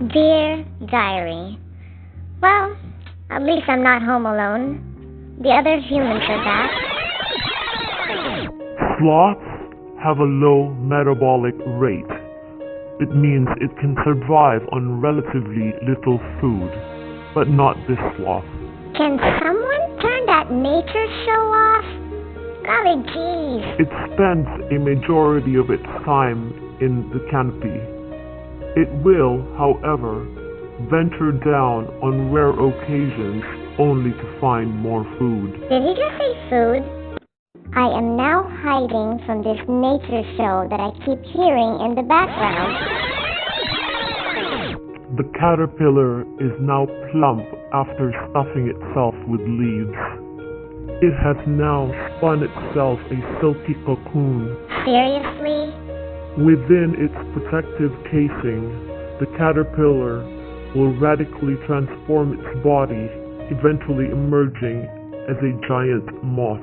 Dear Diary, well, at least I'm not home alone. The other humans are back. Sloths have a low metabolic rate. It means it can survive on relatively little food, but not this sloth. Can someone turn that nature show off? Golly geez. It spends a majority of its time in the canopy. It will, however, venture down on rare occasions only to find more food. Did he just say food? I am now hiding from this nature show that I keep hearing in the background. The caterpillar is now plump after stuffing itself with leaves. It has now spun itself a silky cocoon. Seriously? Within its protective casing, the caterpillar will radically transform its body, eventually emerging as a giant moth.